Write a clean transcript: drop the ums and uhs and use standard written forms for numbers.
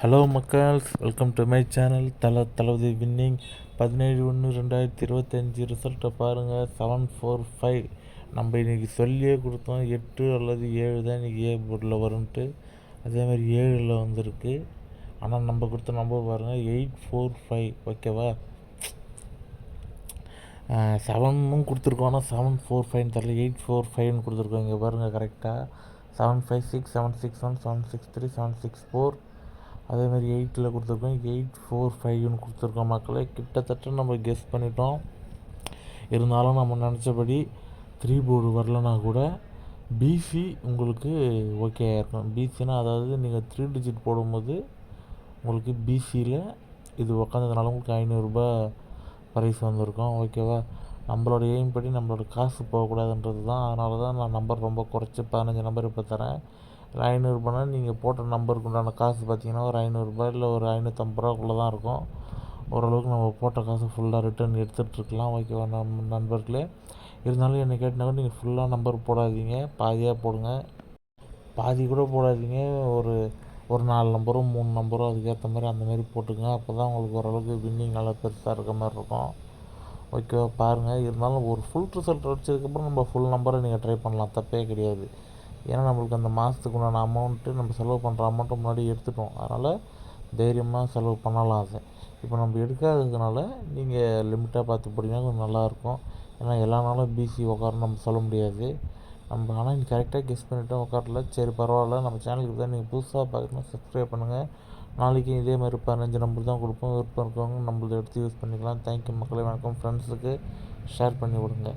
Hello மக்கள்ஸ், welcome to my channel. Thalapathi winning 17/1/2025 ரிசல்ட்டை பாருங்கள். 745 நம்ம இன்றைக்கி சொல்லியே கொடுத்தோம். 8 அல்லது 7 தான் இன்றைக்கி ஏ போர்டில் வரும்ன்ட்டு. அதேமாதிரி 7ல் வந்திருக்கு. ஆனால் நம்ம கொடுத்த நம்பர் பாருங்கள் 845. ஓகேவா, 7ன்னு கொடுத்துருக்கோம். ஆனால் 745 தரல, 845 கொடுத்துருக்கோம். இங்கே பாருங்கள் கரெக்டாக 756, 761, 763, 764. அதேமாதிரி 8ல் கொடுத்துருக்கோம். 845ன்னு கொடுத்துருக்கோம். மக்களே கிட்டத்தட்ட நம்ம கெஸ் பண்ணிட்டோம். இருந்தாலும் நம்ம நினச்சபடி 3 போர்டு வரலனா கூட பிசி உங்களுக்கு ஓகே ஆயிருக்கும். பிசினா அதாவது நீங்கள் 3 டிஜிட் போடும்போது உங்களுக்கு பிசியில் இது உக்காந்ததுனால உங்களுக்கு 500 ப்ரைஸ் வந்திருக்கும். ஓகேவா, நம்மளோட எய்ம் படி நம்மளோட காசு போகக்கூடாதுன்றது தான். அதனால தான் நான் நம்பர் ரொம்ப குறைச்சி 15 நம்பர் இப்போ தரேன். 500 நீங்கள் போட்ட நம்பருக்கு உண்டான காசு பார்த்தீங்கன்னா ஒரு 500 இல்லை ஒரு 550 தான் இருக்கும். ஓரளவுக்கு நம்ம போட்ட காசு ஃபுல்லாக ரிட்டர்ன் எடுத்துகிட்ருக்கலாம். ஓகேவா நண்பர்களே, இருந்தாலும் என்னை கேட்டினா நீங்கள் ஃபுல்லாக நம்பர் போடாதீங்க, பாதியாக போடுங்க. பாதி கூட போடாதீங்க, ஒரு 4 நம்பரோ 3 நம்பரோ அதுக்கேற்ற மாதிரி அந்தமாரி போட்டுக்கங்க. அப்போ தான் உங்களுக்கு ஓரளவுக்கு வின்னிங் நல்லா பெருசாக இருக்க மாதிரி இருக்கும். ஓகேவா, பாருங்கள். இருந்தாலும் ஒரு ஃபுல் ரிசல்ட் வச்சதுக்கப்புறம் நம்ம ஃபுல் நம்பரை நீங்கள் ட்ரை பண்ணலாம், தப்பே கிடையாது. ஏன்னா நம்மளுக்கு அந்த மாதத்துக்கு உண்டான அமௌண்ட்டு நம்ம செலவு பண்ணுற அமௌண்ட்டு முன்னாடி எடுத்துட்டோம். அதனால் தைரியமாக செலவு பண்ணலாம். அதை இப்போ நம்ம எடுக்காததுனால நீங்கள் லிமிட்டாக பார்த்து போட்டிங்கன்னா கொஞ்சம் நல்லாயிருக்கும். ஏன்னா எல்லா நாளும் பிசி உட்காரணும் நம்ம சொல்ல முடியாது. நம்ம ஆனால் நீங்கள் கரெக்டாக கெஸ் பண்ணிவிட்டோம் உட்காரல. சரி பரவாயில்ல. நம்ம சேனலுக்கு தான் நீங்கள் புதுசாக பார்க்கணும், சப்ஸ்கிரைப் பண்ணுங்கள். நாளைக்கு இதே மாதிரி 15 நம்பர் தான் கொடுப்போம். விருப்பம் இருக்கவங்க நம்மளதை எடுத்து யூஸ் பண்ணிக்கலாம். தேங்க்யூ மக்களே, வணக்கம். ஃப்ரெண்ட்ஸுக்கு ஷேர் பண்ணி விடுங்க.